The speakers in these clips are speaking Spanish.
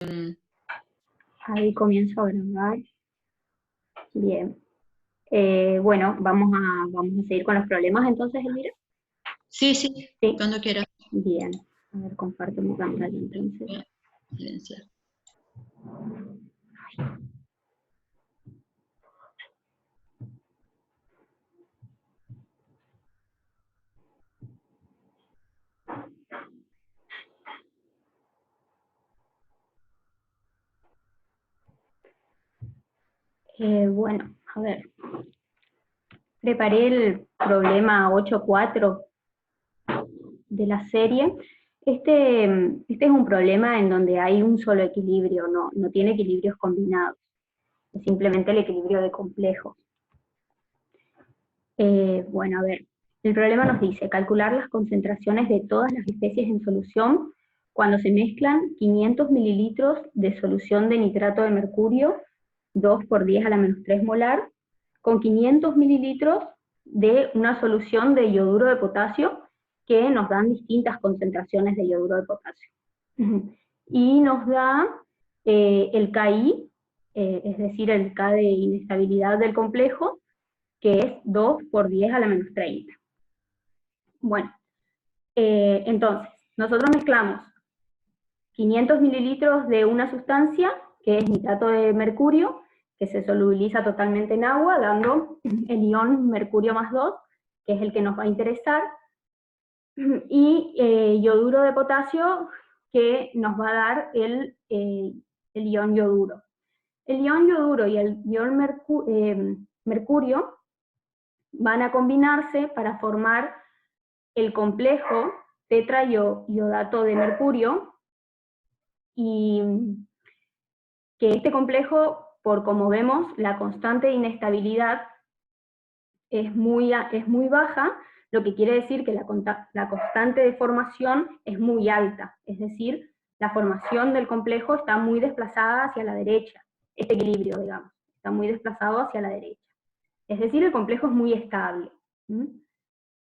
Ahí comienzo a grabar. Bien. Bueno, vamos a seguir con los problemas entonces, Elvira. Sí, sí, Sí. cuando quieras. Bien. A ver, comparto mi pantalla entonces. Voy a silenciar. Bueno, a ver. Preparé el problema 8.4 de la serie. Este es un problema en donde hay un solo equilibrio, no tiene equilibrios combinados. Es simplemente el equilibrio de complejos. Bueno, a ver, el problema nos dice calcular las concentraciones de todas las especies en solución cuando se mezclan 500 mililitros de solución de nitrato de mercurio, 2 por 10 a la menos 3 molar, con 500 mililitros de una solución de yoduro de potasio, que nos dan distintas concentraciones de yoduro de potasio. Y nos da el KI, es decir, el K de inestabilidad del complejo, que es 2 por 10 a la menos 30. Bueno, entonces, nosotros mezclamos 500 mililitros de una sustancia, que es nitrato de mercurio, que se solubiliza totalmente en agua, dando el ion mercurio más 2, que es el que nos va a interesar, y yoduro de potasio, que nos va a dar el ion yoduro. El ion yoduro y el ion mercurio van a combinarse para formar el complejo tetraiodato de mercurio, y que este complejo, por como vemos, la constante de inestabilidad es muy baja, lo que quiere decir que la constante de formación es muy alta, es decir, la formación del complejo está muy desplazada hacia la derecha, este equilibrio, digamos, está muy desplazado hacia la derecha. Es decir, el complejo es muy estable.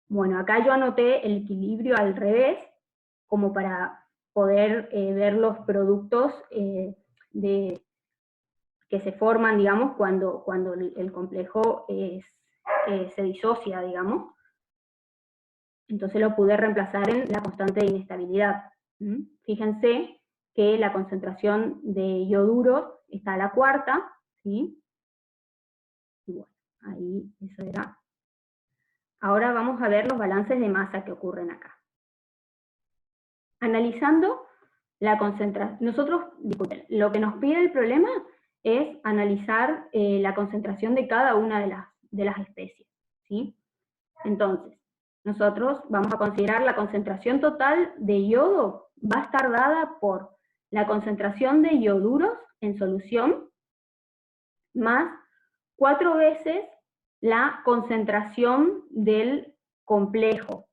Bueno, acá yo anoté el equilibrio al revés, como para poder ver los productos que se forman, digamos, cuando el complejo se disocia, digamos. Entonces lo pude reemplazar en la constante de inestabilidad. Fíjense que la concentración de ioduros está a la cuarta, ¿sí? Y bueno, ahí eso era. Ahora vamos a ver los balances de masa que ocurren acá. Analizando la concentración, disculpen, lo que nos pide el problema es analizar la concentración de cada una de las especies, ¿sí? Entonces, nosotros vamos a considerar la concentración total de yodo, va a estar dada por la concentración de ioduros en solución, más 4 veces la concentración del complejo.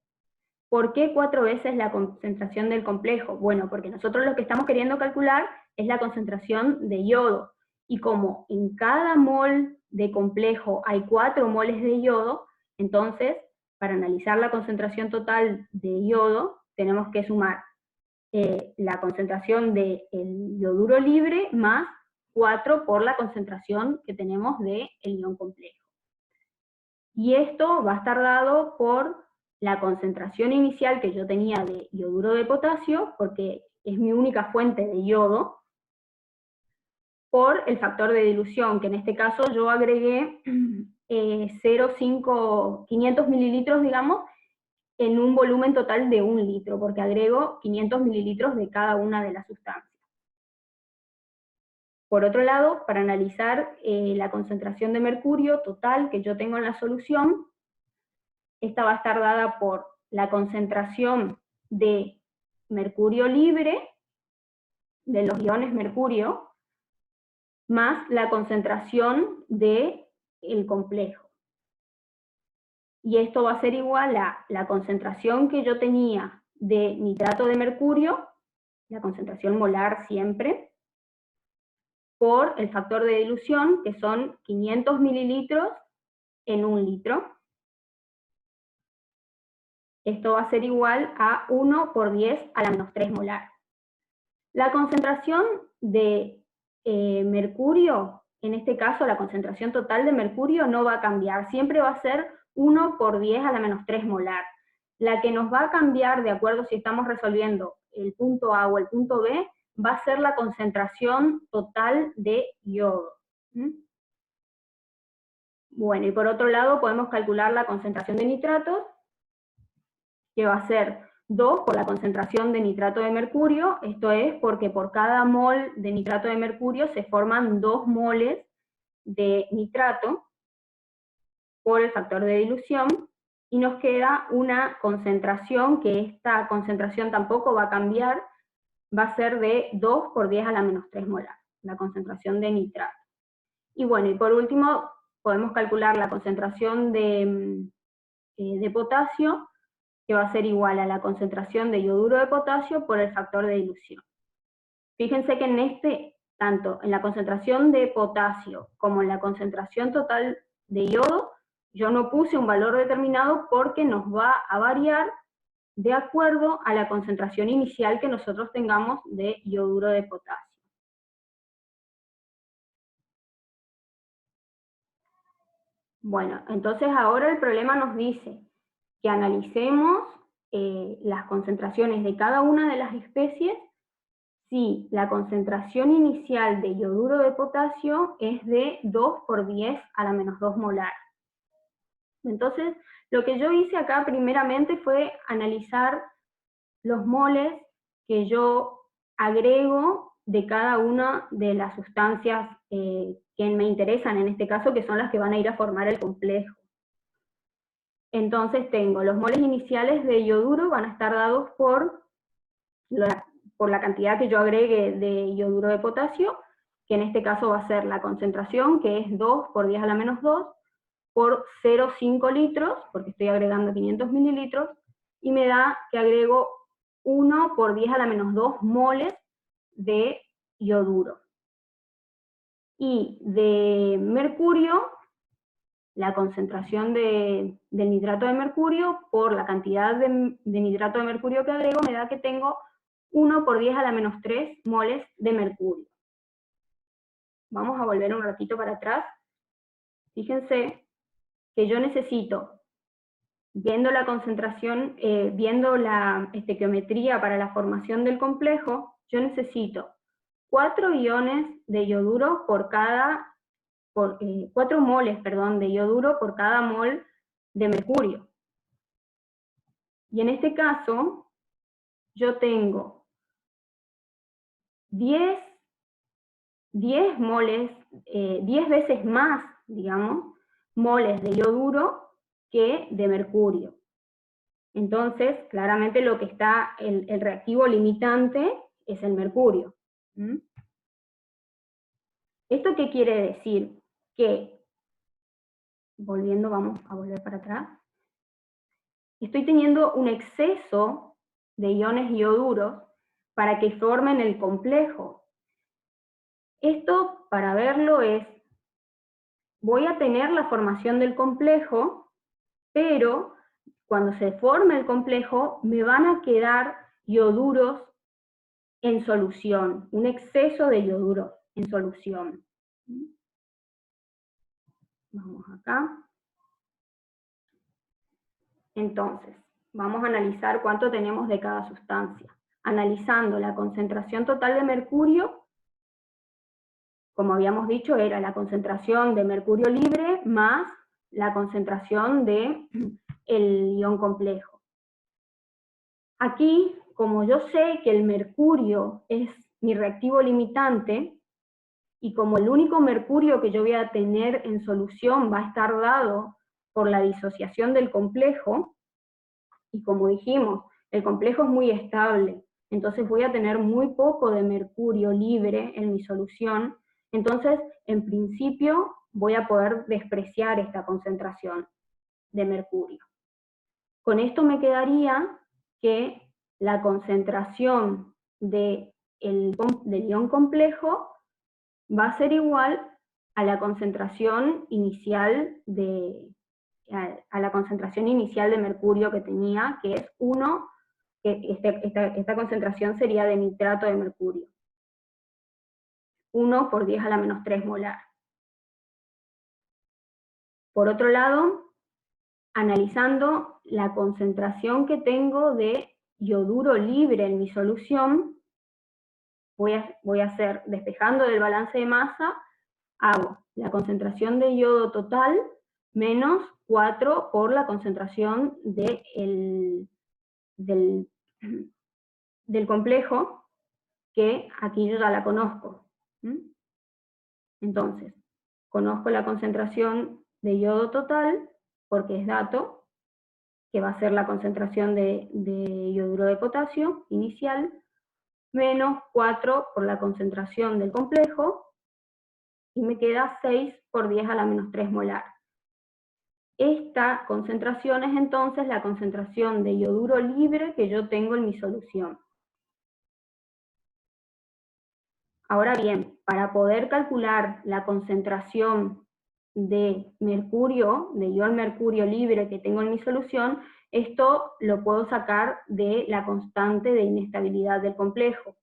¿Por qué 4 veces la concentración del complejo? Bueno, porque nosotros lo que estamos queriendo calcular es la concentración de yodo. Y como en cada mol de complejo hay 4 moles de yodo, entonces, para analizar la concentración total de yodo, tenemos que sumar la concentración del yoduro libre más 4 por la concentración que tenemos del ion complejo. Y esto va a estar dado por la concentración inicial que yo tenía de yoduro de potasio, porque es mi única fuente de yodo, por el factor de dilución, que en este caso yo agregué 500 mililitros, digamos, en un volumen total de 1 litro, porque agrego 500 mililitros de cada una de las sustancias. Por otro lado, para analizar la concentración de mercurio total que yo tengo en la solución, esta va a estar dada por la concentración de mercurio libre, de los iones mercurio, más la concentración del complejo. Y esto va a ser igual a la concentración que yo tenía de nitrato de mercurio, la concentración molar siempre, por el factor de dilución, que son 500 mililitros en 1 litro. Esto va a ser igual a 1 por 10 a la menos 3 molar. La concentración de mercurio, en este caso la concentración total de mercurio no va a cambiar, siempre va a ser 1 por 10 a la menos 3 molar. La que nos va a cambiar, de acuerdo si estamos resolviendo el punto A o el punto B, va a ser la concentración total de yodo. Bueno, y por otro lado podemos calcular la concentración de nitratos, que va a ser 2 por la concentración de nitrato de mercurio, esto es porque por cada mol de nitrato de mercurio se forman 2 moles de nitrato por el factor de dilución, y nos queda una concentración, que esta concentración tampoco va a cambiar, va a ser de 2 por 10 a la menos 3 molar, la concentración de nitrato. Y bueno, y por último, podemos calcular la concentración de potasio, que va a ser igual a la concentración de yoduro de potasio por el factor de dilución. Fíjense que en tanto en la concentración de potasio como en la concentración total de yodo, yo no puse un valor determinado porque nos va a variar de acuerdo a la concentración inicial que nosotros tengamos de yoduro de potasio. Bueno, entonces ahora el problema nos dice que analicemos las concentraciones de cada una de las especies si la concentración inicial de yoduro de potasio es de 2 por 10 a la menos 2 molar. Entonces, lo que yo hice acá primeramente fue analizar los moles que yo agrego de cada una de las sustancias que me interesan, en este caso, que son las que van a ir a formar el complejo. Entonces tengo los moles iniciales de yoduro, van a estar dados por la cantidad que yo agregue de yoduro de potasio, que en este caso va a ser la concentración, que es 2 por 10 a la menos 2, por 0,5 litros, porque estoy agregando 500 mililitros, y me da que agrego 1 por 10 a la menos 2 moles de yoduro. Y de mercurio, la concentración del nitrato de mercurio por la cantidad de nitrato de mercurio que agrego, me da que tengo 1 por 10 a la menos 3 moles de mercurio. Vamos a volver un ratito para atrás. Fíjense que yo necesito, viendo la concentración, viendo la estequiometría para la formación del complejo, yo necesito 4 iones de yoduro por cada, 4 moles, perdón, de yoduro por cada mol de mercurio. Y en este caso, yo tengo 10 moles, 10 veces más, digamos, moles de yoduro que de mercurio. Entonces, claramente lo que está, el reactivo limitante es el mercurio. ¿Esto qué quiere decir? Que, volviendo, vamos a volver para atrás, estoy teniendo un exceso de iones ioduros para que formen el complejo. Esto, para verlo, es, voy a tener la formación del complejo, pero cuando se forme el complejo me van a quedar ioduros en solución, un exceso de ioduros en solución. Vamos acá. Entonces, vamos a analizar cuánto tenemos de cada sustancia. Analizando la concentración total de mercurio, como habíamos dicho, era la concentración de mercurio libre más la concentración del ion complejo. Aquí, como yo sé que el mercurio es mi reactivo limitante, y como el único mercurio que yo voy a tener en solución va a estar dado por la disociación del complejo, y como dijimos, el complejo es muy estable, entonces voy a tener muy poco de mercurio libre en mi solución, entonces en principio voy a poder despreciar esta concentración de mercurio. Con esto me quedaría que la concentración del ion complejo va a ser igual a la concentración inicial de mercurio que tenía, que es 1 que esta concentración sería de nitrato de mercurio. 1 por 10 a la menos 3 molar. Por otro lado, analizando la concentración que tengo de yoduro libre en mi solución, voy a hacer, despejando del balance de masa, hago la concentración de yodo total menos 4 por la concentración del complejo, que aquí yo ya la conozco. Entonces, conozco la concentración de yodo total, porque es dato, que va a ser la concentración de yoduro de potasio inicial, menos 4 por la concentración del complejo, y me queda 6 por 10 a la menos 3 molar. Esta concentración es entonces la concentración de yoduro libre que yo tengo en mi solución. Ahora bien, para poder calcular la concentración de mercurio, de ion mercurio libre que tengo en mi solución, esto lo puedo sacar de la constante de inestabilidad del complejo.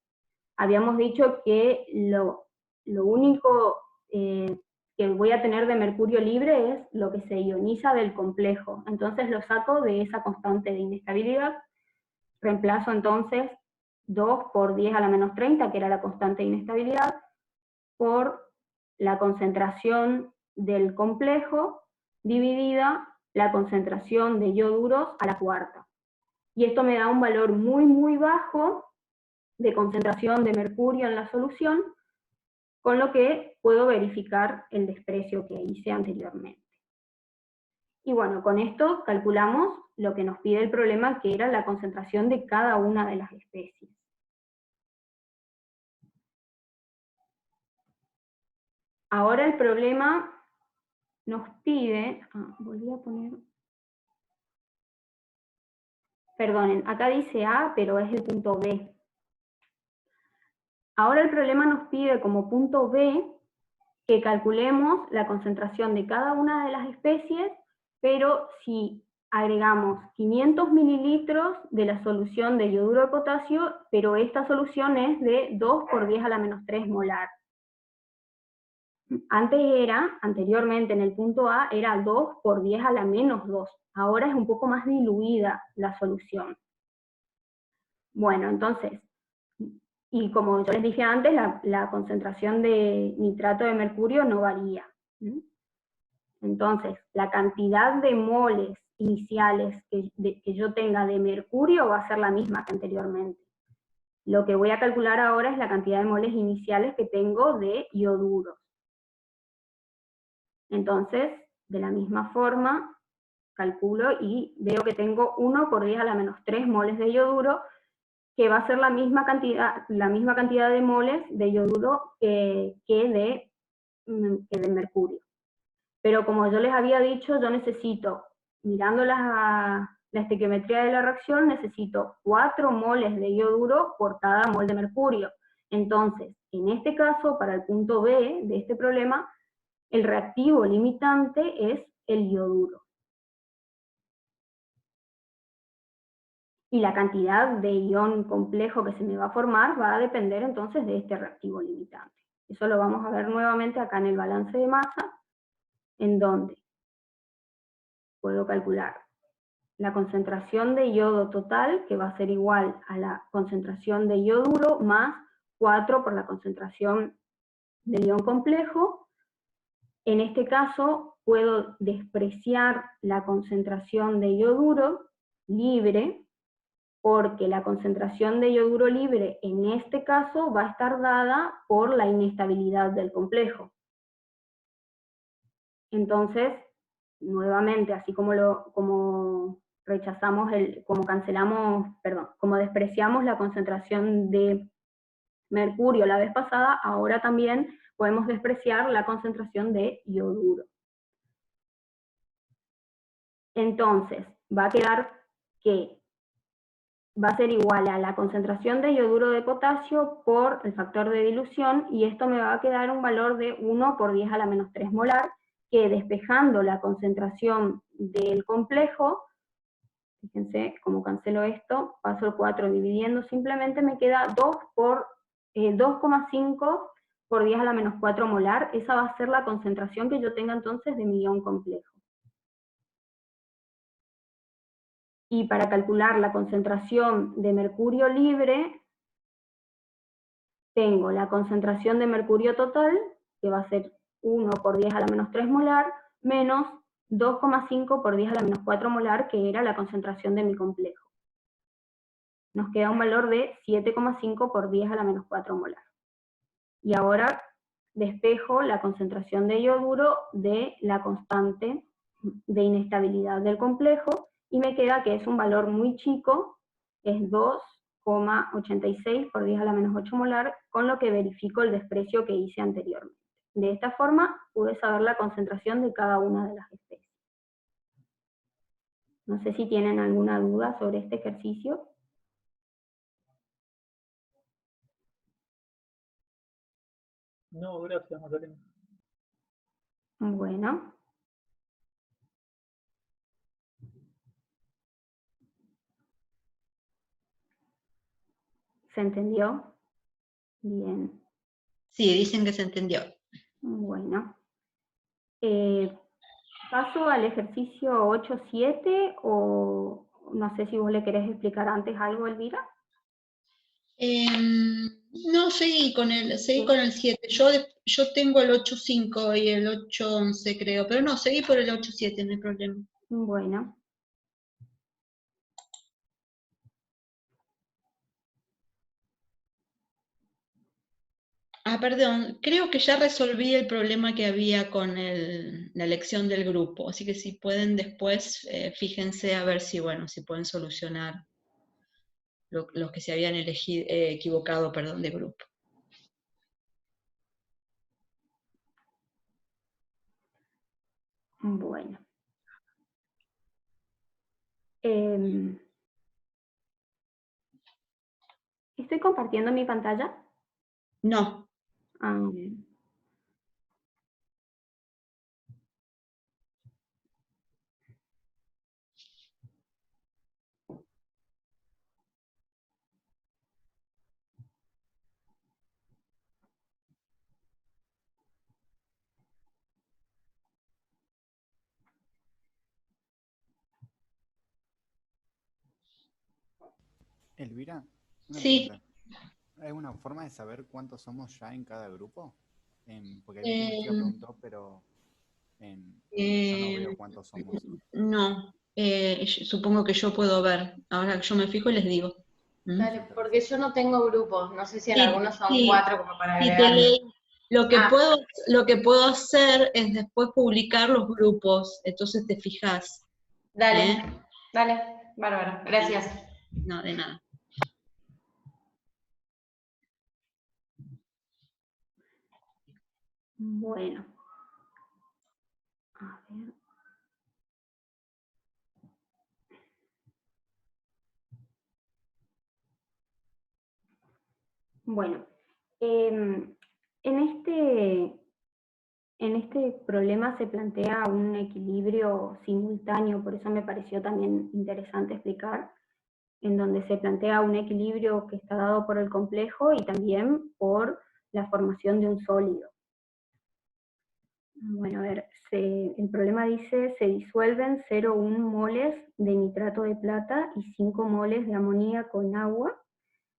Habíamos dicho que lo único que voy a tener de mercurio libre es lo que se ioniza del complejo. Entonces lo saco de esa constante de inestabilidad, reemplazo entonces 2 por 10 a la menos 30, que era la constante de inestabilidad, por la concentración del complejo dividida la concentración de ioduros a la cuarta. Y esto me da un valor muy, muy bajo de concentración de mercurio en la solución, con lo que puedo verificar el desprecio que hice anteriormente. Y bueno, con esto calculamos lo que nos pide el problema, que era la concentración de cada una de las especies. Ahora el problema nos pide, volví a poner, perdonen, acá dice A, pero es el punto B. Ahora el problema nos pide como punto B que calculemos la concentración de cada una de las especies, pero si agregamos 500 mililitros de la solución de yoduro de potasio, pero esta solución es de 2 por 10 a la menos 3 molar. Anteriormente en el punto A, era 2 por 10 a la menos 2. Ahora es un poco más diluida la solución. Bueno, entonces, y como yo les dije antes, la concentración de nitrato de mercurio no varía. Entonces, la cantidad de moles iniciales que yo tenga de mercurio va a ser la misma que anteriormente. Lo que voy a calcular ahora es la cantidad de moles iniciales que tengo de ioduros. Entonces, de la misma forma, calculo y veo que tengo 1 por 10 a la menos 3 moles de iodur, que va a ser la misma cantidad de moles de iodur que de mercurio. Pero como yo les había dicho, yo necesito, mirando la estequiometría de la reacción, necesito 4 moles de iodur por cada mol de mercurio. Entonces, en este caso, para el punto B de este problema, el reactivo limitante es el iodur. Y la cantidad de ion complejo que se me va a formar va a depender entonces de este reactivo limitante. Eso lo vamos a ver nuevamente acá en el balance de masa, en donde puedo calcular la concentración de yodo total, que va a ser igual a la concentración de iodur más 4 por la concentración del ion complejo. En este caso, puedo despreciar la concentración de iodur libre, porque la concentración de iodur libre en este caso va a estar dada por la inestabilidad del complejo. Entonces, nuevamente, así como despreciamos la concentración de mercurio la vez pasada, ahora también podemos despreciar la concentración de iodur. Entonces, va a quedar que va a ser igual a la concentración de iodur de potasio por el factor de dilución, y esto me va a quedar un valor de 1 por 10 a la menos 3 molar, que despejando la concentración del complejo, fíjense, como cancelo esto, paso el 4 dividiendo, simplemente me queda 2,5 por 10 a la menos 4 molar. Esa va a ser la concentración que yo tenga entonces de mi ion complejo. Y para calcular la concentración de mercurio libre, tengo la concentración de mercurio total, que va a ser 1 por 10 a la menos 3 molar, menos 2,5 por 10 a la menos 4 molar, que era la concentración de mi complejo. Nos queda un valor de 7,5 por 10 a la menos 4 molar. Y ahora despejo la concentración de ioduro de la constante de inestabilidad del complejo, y me queda que es un valor muy chico, es 2,86 por 10 a la menos 8 molar, con lo que verifico el desprecio que hice anteriormente. De esta forma pude saber la concentración de cada una de las especies. No sé si tienen alguna duda sobre este ejercicio. No, gracias, Magdalena. Bueno. ¿Se entendió? Bien. Sí, dicen que se entendió. Bueno. ¿Paso al ejercicio 8.7 o no sé si vos le querés explicar antes algo, Elvira? No, seguí con el 7. Yo tengo el 8.5 y el 8.11 creo, pero no, seguí por el 8.7, no hay problema. Bueno. Perdón, creo que ya resolví el problema que había con la elección del grupo, así que si pueden después, fíjense a ver si, bueno, si pueden solucionar los que se habían equivocado, perdón, de grupo. Bueno. ¿Estoy compartiendo mi pantalla? No. Bien. Elvira, una Sí. pregunta. ¿Hay una forma de saber cuántos somos ya en cada grupo? Porque vi que mi chica preguntó, pero yo no veo cuántos somos. No, supongo que yo puedo ver. Ahora yo me fijo y les digo. Dale, porque yo no tengo grupos, no sé si en algunos son Sí, 4 como para sí, agregarme. Lo que puedo hacer es después publicar los grupos, entonces te fijas. Dale, dale, bárbaro, gracias. No, de nada. Bueno. A ver. Bueno, en este problema se plantea un equilibrio simultáneo, por eso me pareció también interesante explicar, en donde se plantea un equilibrio que está dado por el complejo y también por la formación de un sólido. Bueno, a ver, el problema dice, se disuelven 0,1 moles de nitrato de plata y 5 moles de amoníaco en agua,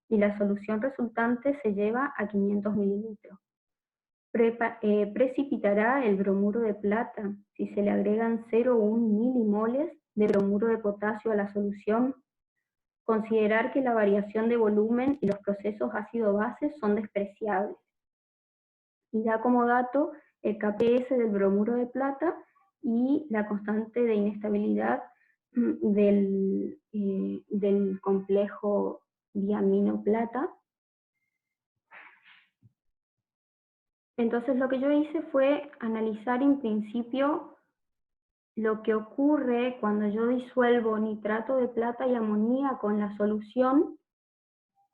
y la solución resultante se lleva a 500 mililitros. Precipitará el bromuro de plata si se le agregan 0,1 milimoles de bromuro de potasio a la solución. Considerar que la variación de volumen y los procesos ácido-base son despreciables. Y da como dato el KPS del bromuro de plata y la constante de inestabilidad del complejo diamino plata. Entonces lo que yo hice fue analizar en principio lo que ocurre cuando yo disuelvo nitrato de plata y amoníaco en la solución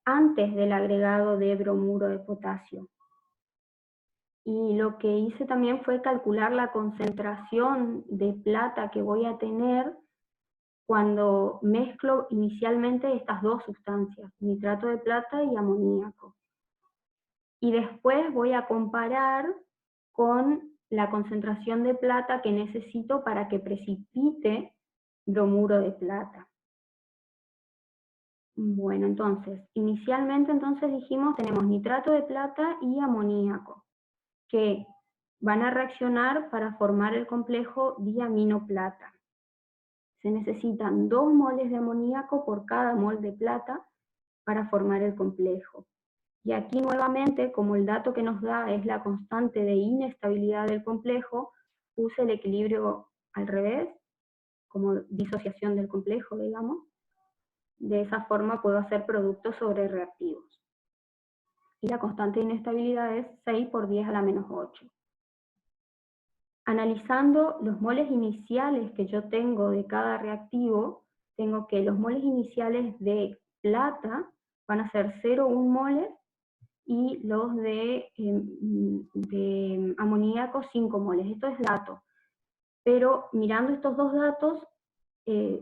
antes del agregado de bromuro de potasio. Y lo que hice también fue calcular la concentración de plata que voy a tener cuando mezclo inicialmente estas dos sustancias, nitrato de plata y amoníaco. Y después voy a comparar con la concentración de plata que necesito para que precipite bromuro de plata. Bueno, entonces, inicialmente dijimos tenemos nitrato de plata y amoníaco, que van a reaccionar para formar el complejo diaminoplata. Se necesitan 2 moles de amoníaco por cada mol de plata para formar el complejo. Y aquí nuevamente, como el dato que nos da es la constante de inestabilidad del complejo, puse el equilibrio al revés, como disociación del complejo, digamos. De esa forma puedo hacer productos sobre reactivos. Y la constante de inestabilidad es 6 por 10 a la menos 8. Analizando los moles iniciales que yo tengo de cada reactivo, tengo que los moles iniciales de plata van a ser 0,1 moles y los de amoníaco 5 moles. Esto es dato. Pero mirando estos dos datos,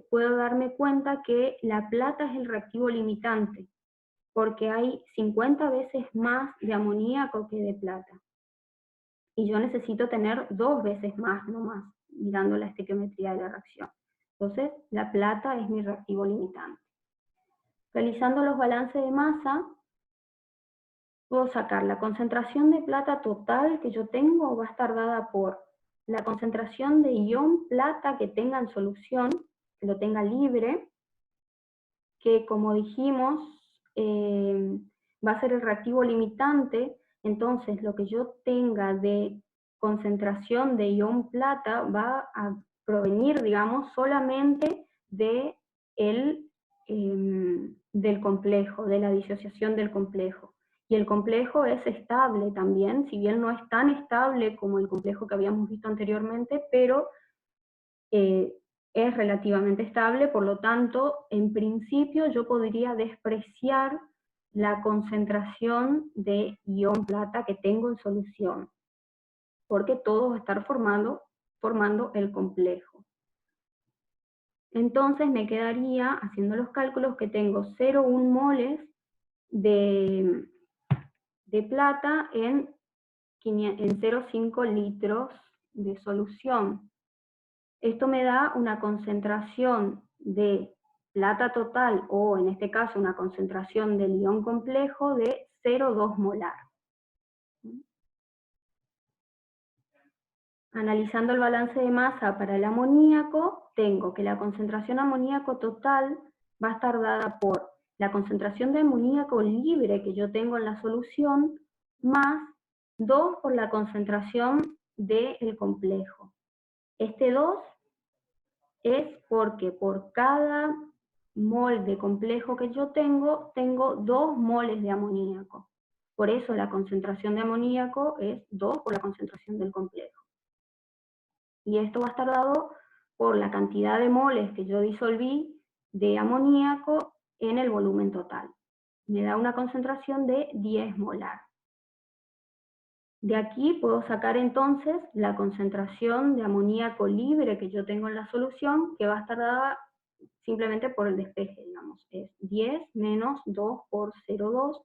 puedo darme cuenta que la plata es el reactivo limitante, porque hay 50 veces más de amoníaco que de plata. Y yo necesito tener 2 veces más, no más, mirando la estequiometría de la reacción. Entonces, la plata es mi reactivo limitante. Realizando los balances de masa, puedo sacar la concentración de plata total que yo tengo, va a estar dada por la concentración de ion plata que tenga en solución, que lo tenga libre, que como dijimos, va a ser el reactivo limitante. Entonces lo que yo tenga de concentración de ion plata va a provenir, digamos, solamente del complejo, de la disociación del complejo. Y el complejo es estable también, si bien no es tan estable como el complejo que habíamos visto anteriormente, pero es relativamente estable, por lo tanto, en principio yo podría despreciar la concentración de ion plata que tengo en solución, porque todo va a estar formando el complejo. Entonces me quedaría, haciendo los cálculos, que tengo 0,1 moles de plata en 0,5 litros de solución. Esto me da una concentración de plata total, o en este caso una concentración del ion complejo de 0,2 molar. Analizando el balance de masa para el amoníaco, tengo que la concentración amoníaco total va a estar dada por la concentración de amoníaco libre que yo tengo en la solución, más 2 por la concentración del complejo. Este 2 es porque por cada mol de complejo que yo tengo 2 moles de amoníaco. Por eso la concentración de amoníaco es 2 por la concentración del complejo. Y esto va a estar dado por la cantidad de moles que yo disolví de amoníaco en el volumen total. Me da una concentración de 10 molar. De aquí puedo sacar entonces la concentración de amoníaco libre que yo tengo en la solución, que va a estar dada simplemente por el despeje, digamos. Es 10 menos 2 por 0,2,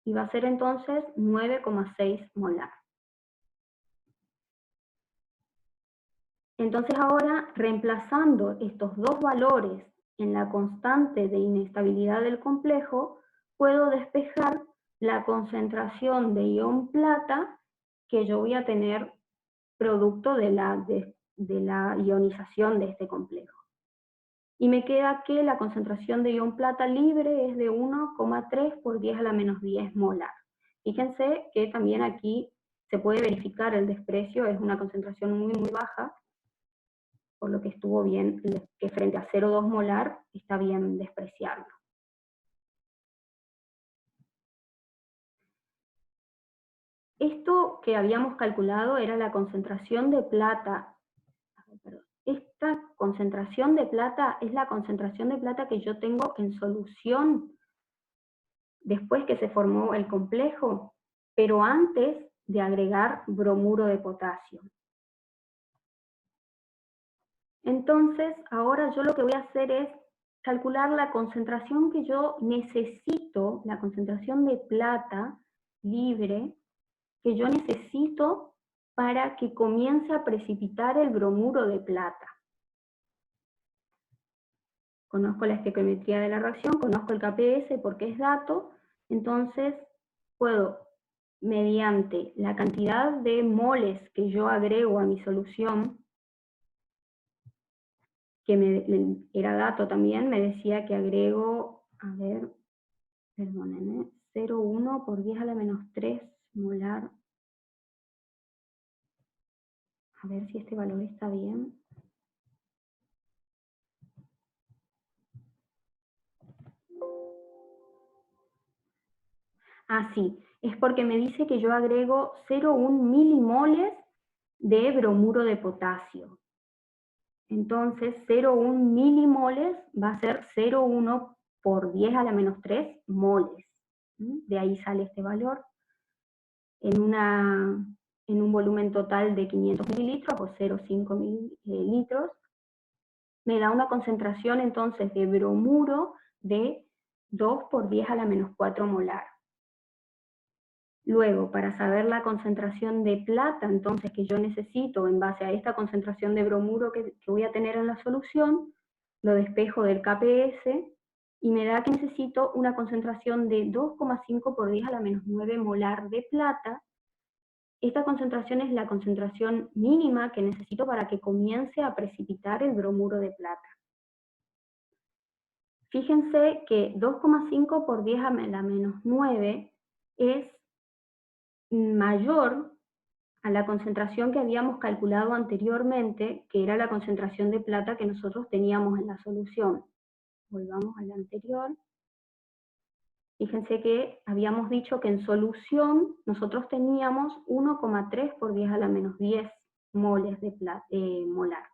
y va a ser entonces 9,6 molar. Entonces ahora, reemplazando estos dos valores en la constante de inestabilidad del complejo, puedo despejar la concentración de ion plata que yo voy a tener producto de la ionización de este complejo. Y me queda que la concentración de ion plata libre es de 1,3 por 10 a la menos 10 molar. Fíjense que también aquí se puede verificar el desprecio, es una concentración muy, muy baja, por lo que estuvo bien, que frente a 0,2 molar está bien despreciarlo. Esto que habíamos calculado era la concentración de plata. Esta concentración de plata es la concentración de plata que yo tengo en solución después que se formó el complejo, pero antes de agregar bromuro de potasio. Entonces, ahora yo lo que voy a hacer es calcular la concentración que yo necesito, la concentración de plata libre que yo necesito para que comience a precipitar el bromuro de plata. Conozco la estequiometría de la reacción, conozco el KPS porque es dato, entonces puedo, mediante la cantidad de moles que yo agrego a mi solución, que era dato también, me decía que agrego, a ver, perdónenme, 0,1 por 10 a la menos 3 molar. A ver si este valor está bien. Ah, sí, es porque me dice que yo agrego 0,1 milimoles de bromuro de potasio. Entonces, 0,1 milimoles va a ser 0,1 por 10 a la menos 3 moles. De ahí sale este valor. En un volumen total de 500 mililitros o 0,5 mililitros, me da una concentración entonces de bromuro de 2 por 10 a la menos 4 molar. Luego, para saber la concentración de plata, entonces, que yo necesito en base a esta concentración de bromuro que voy a tener en la solución, lo despejo del KPS y me da que necesito una concentración de 2,5 por 10 a la menos 9 molar de plata. Esta concentración es la concentración mínima que necesito para que comience a precipitar el bromuro de plata. Fíjense que 2,5 por 10 a la menos 9 es mayor a la concentración que habíamos calculado anteriormente, que era la concentración de plata que nosotros teníamos en la solución. Volvamos a la anterior. Fíjense que habíamos dicho que en solución nosotros teníamos 1,3 por 10 a la menos 10 moles de plata, molar.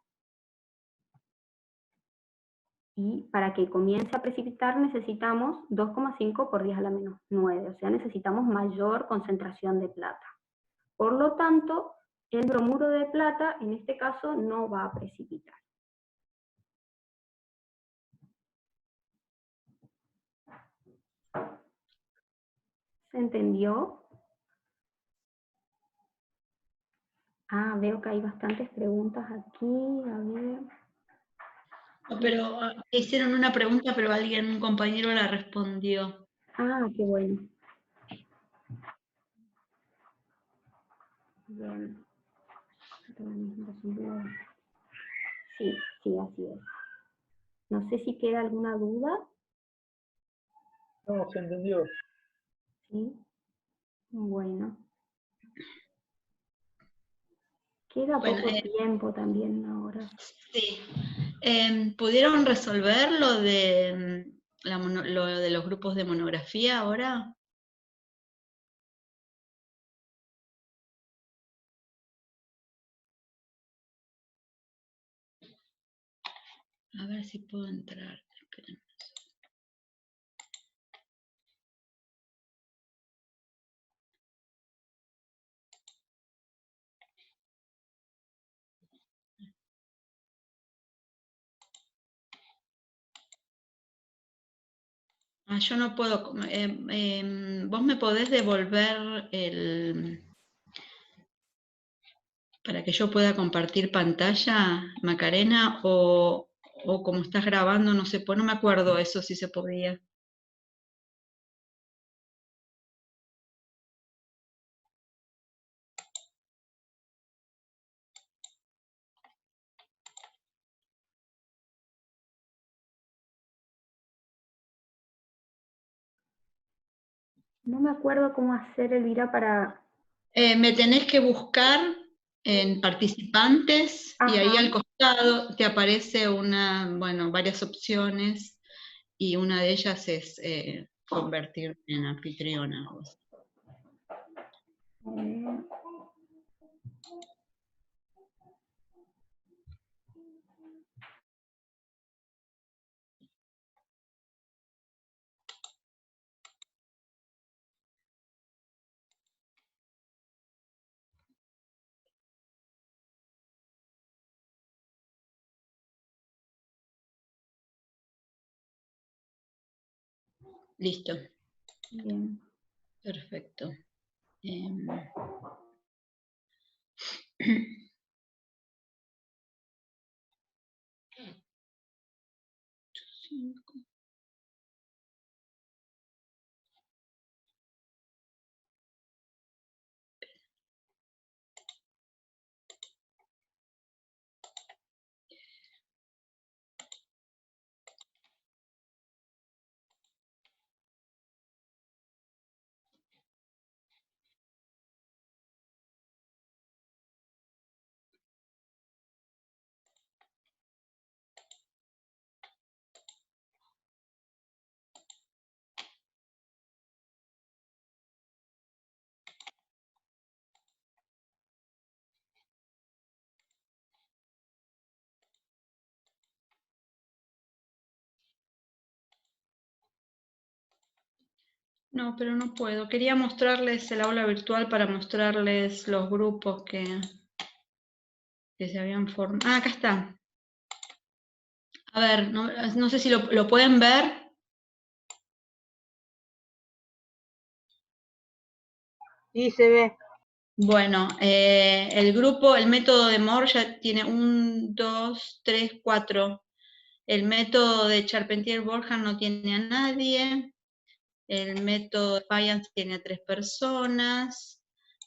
Y para que comience a precipitar necesitamos 2,5 por 10 a la menos 9, o sea, necesitamos mayor concentración de plata. Por lo tanto, el bromuro de plata, en este caso, no va a precipitar. ¿Se entendió? Ah, veo que hay bastantes preguntas aquí, a ver. Pero hicieron una pregunta, pero un compañero la respondió. Ah, qué bueno. Bien. Sí, sí, así es. No sé si queda alguna duda. No, se entendió. Sí. Bueno. Queda Bueno, poco tiempo también ahora. sí. ¿Pudieron resolver lo de, lo de los grupos de monografía ahora? A ver si puedo entrar. Esperen. Ah, yo no puedo. ¿Vos me podés devolver para que yo pueda compartir pantalla, Macarena? O como estás grabando, no sé, pues no me acuerdo eso si se podía. No me acuerdo cómo hacer, Elvira, para... Me tenés que buscar en participantes y ahí Ajá. al costado te aparece varias opciones y una de ellas es convertirte en anfitriona. Listo. Bien. Perfecto. No, pero no puedo. Quería mostrarles el aula virtual para mostrarles los grupos que se habían formado. Ah, acá está. A ver, no sé si lo pueden ver. Sí, se ve. Bueno, el grupo, el método de Moore ya tiene 1, 2, 3, 4. El método de Charpentier-Borja no tiene a nadie. El método de Fayence tiene a 3 personas.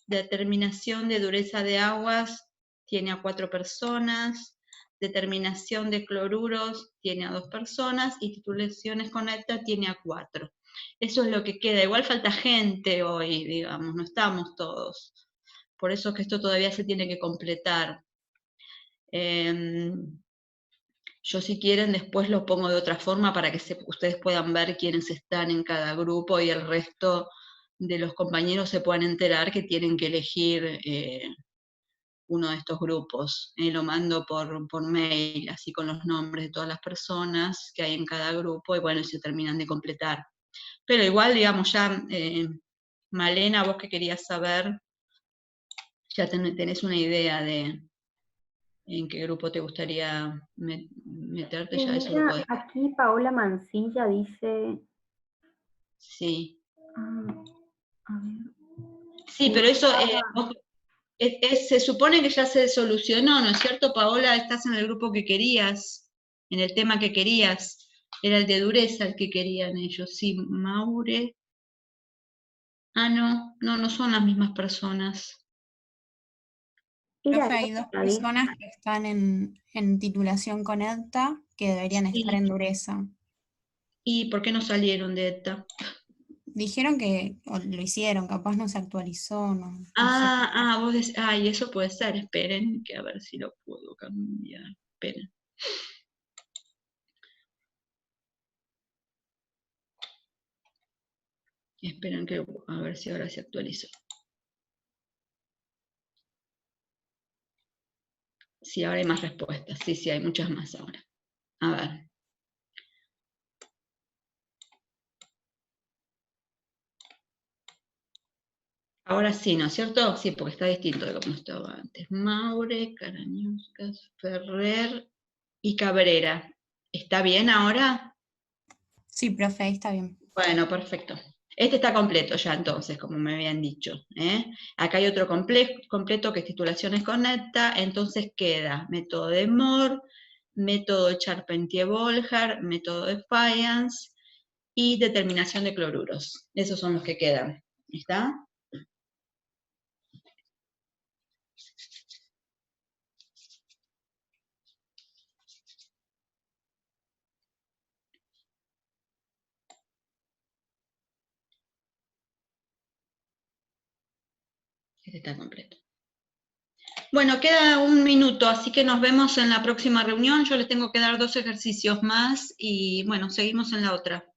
Determinación de dureza de aguas tiene a 4 personas. Determinación de cloruros tiene a 2 personas. Y titulaciones con ETA tiene a 4. Eso es lo que queda. Igual falta gente hoy, digamos, no estamos todos. Por eso es que esto todavía se tiene que completar. Yo si quieren después lo pongo de otra forma para que ustedes puedan ver quiénes están en cada grupo y el resto de los compañeros se puedan enterar que tienen que elegir uno de estos grupos. Lo mando por mail, así con los nombres de todas las personas que hay en cada grupo, y bueno, se terminan de completar. Pero igual, digamos, ya, Malena, vos que querías saber, ya tenés una idea de en qué grupo te gustaría meterte, ya eso lo Mira, podés ver. aquí Paola Mancilla dice... Sí. A ver. Sí, pero eso se supone que ya se solucionó, ¿no es cierto, Paola? Estás en el grupo que querías, en el tema que querías. Era el de dureza el que querían ellos. Sí, Maure. Ah, no son las mismas personas. Era Profe, hay 2 esta, dice. personas que están en titulación con EDTA que deberían estar en dureza. ¿Y por qué no salieron de ETA? Dijeron que lo hicieron, capaz no se actualizó, no sé. Vos decís, y eso puede ser, esperen, que a ver si lo puedo cambiar. Esperen. Esperen que, a ver si ahora se actualizó. Sí, ahora hay más respuestas. Sí, hay muchas más ahora. A ver. Ahora sí, ¿no es cierto? Sí, porque está distinto de como estaba antes. Maure, Carañuscas, Ferrer y Cabrera. ¿Está bien ahora? Sí, profe, ahí está bien. Bueno, perfecto. Este está completo ya entonces, como me habían dicho. Acá hay otro completo que es titulaciones con ETA, entonces queda método de Moore, método de Charpentier-Bolger, método de Fayence y determinación de cloruros. Esos son los que quedan. ¿Está? Este está completo. Bueno, queda 1 minuto, así que nos vemos en la próxima reunión. Yo les tengo que dar 2 ejercicios más y bueno, seguimos en la otra.